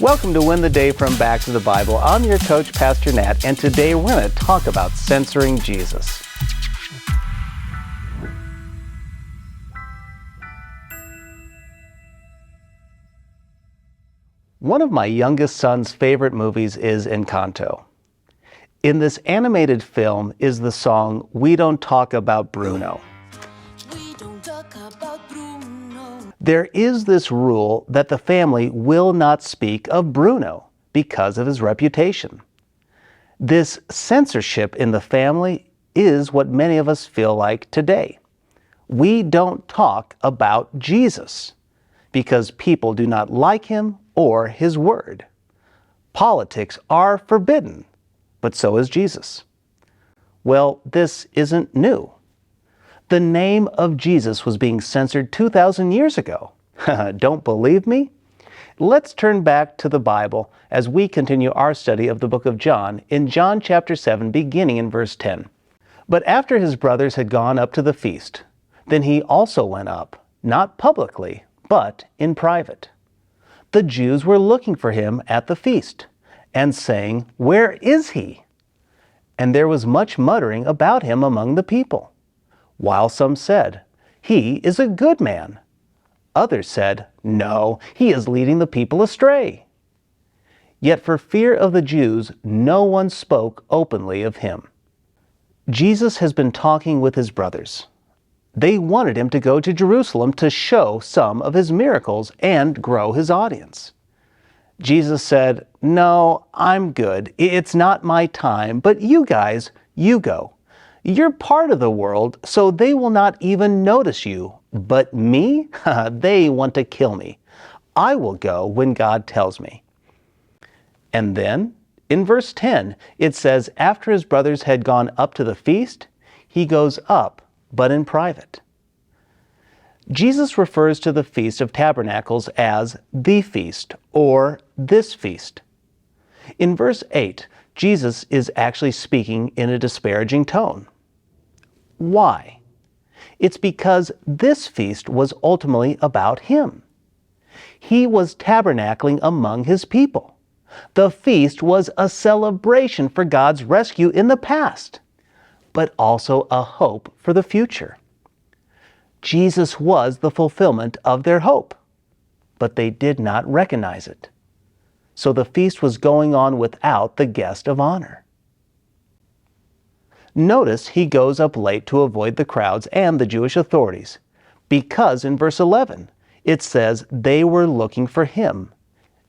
Welcome to Win the Day from Back to the Bible. I'm your coach, Pastor Nat, and today we're going to talk about censoring Jesus. One of my youngest son's favorite movies is Encanto. In this animated film is the song, "We Don't Talk About Bruno." There is this rule that the family will not speak of Bruno because of his reputation. This censorship in the family is what many of us feel like today. We don't talk about Jesus because people do not like him or his word. Politics are forbidden, but so is Jesus. Well, this isn't new. The name of Jesus was being censored 2,000 years ago. Don't believe me? Let's turn back to the Bible as we continue our study of the book of John in John chapter 7, beginning in verse 10. But after his brothers had gone up to the feast, then he also went up, not publicly, but in private. The Jews were looking for him at the feast, and saying, "Where is he?" And there was much muttering about him among the people. While some said, "He is a good man." Others said, "No, he is leading the people astray." Yet for fear of the Jews, no one spoke openly of him. Jesus has been talking with his brothers. They wanted him to go to Jerusalem to show some of his miracles and grow his audience. Jesus said, "No, I'm good. It's not my time, but you guys, you go. You're part of the world, so they will not even notice you. But me? They want to kill me. I will go when God tells me." And then, in verse 10, it says, after his brothers had gone up to the feast, he goes up, but in private. Jesus refers to the Feast of Tabernacles as the feast, or this feast. In verse 8, Jesus is actually speaking in a disparaging tone. Why? It's because this feast was ultimately about him. He was tabernacling among his people. The feast was a celebration for God's rescue in the past, but also a hope for the future. Jesus was the fulfillment of their hope, but they did not recognize it. So the feast was going on without the guest of honor. Notice he goes up late to avoid the crowds and the Jewish authorities, because in verse 11 it says they were looking for him.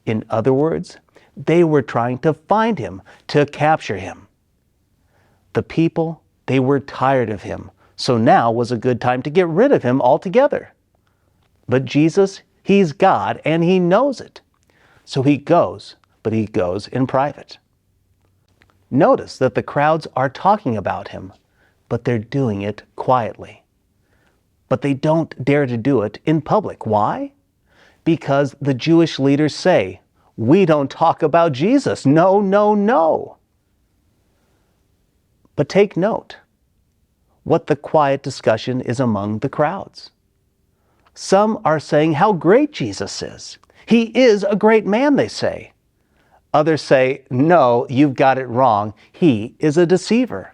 In other words, they were trying to find him, to capture him. The people, they were tired of him, so now was a good time to get rid of him altogether. But Jesus, he's God and he knows it. So he goes, but he goes in private. Notice that the crowds are talking about him, but they're doing it quietly. But they don't dare to do it in public. Why? Because the Jewish leaders say, "We don't talk about Jesus. No, no, no." But take note what the quiet discussion is among the crowds. Some are saying how great Jesus is. He is a great man, they say. Others say, "No, you've got it wrong. He is a deceiver."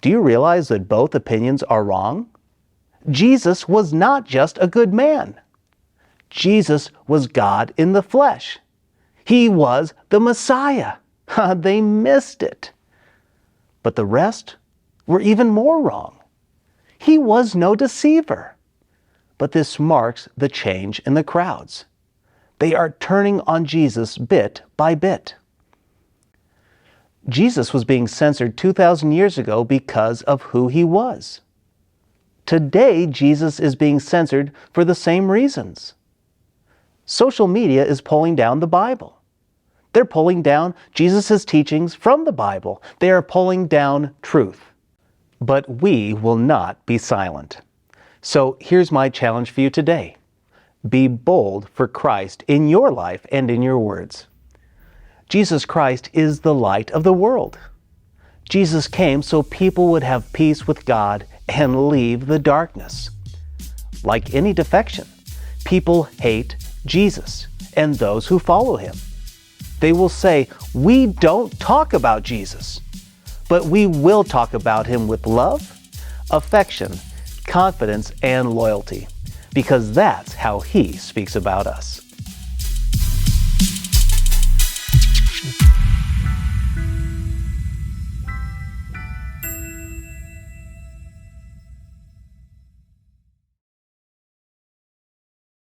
Do you realize that both opinions are wrong? Jesus was not just a good man. Jesus was God in the flesh. He was the Messiah. They missed it. But the rest were even more wrong. He was no deceiver. But this marks the change in the crowds. They are turning on Jesus bit by bit. Jesus was being censored 2,000 years ago because of who he was. Today, Jesus is being censored for the same reasons. Social media is pulling down the Bible. They're pulling down Jesus' teachings from the Bible. They are pulling down truth. But we will not be silent. So here's my challenge for you today. Be bold for Christ in your life and in your words. Jesus Christ is the light of the world. Jesus came so people would have peace with God and leave the darkness. Like any defection, people hate Jesus and those who follow him. They will say, "We don't talk about Jesus, but we will talk about him with love, affection, confidence, and loyalty, because that's how he speaks about us."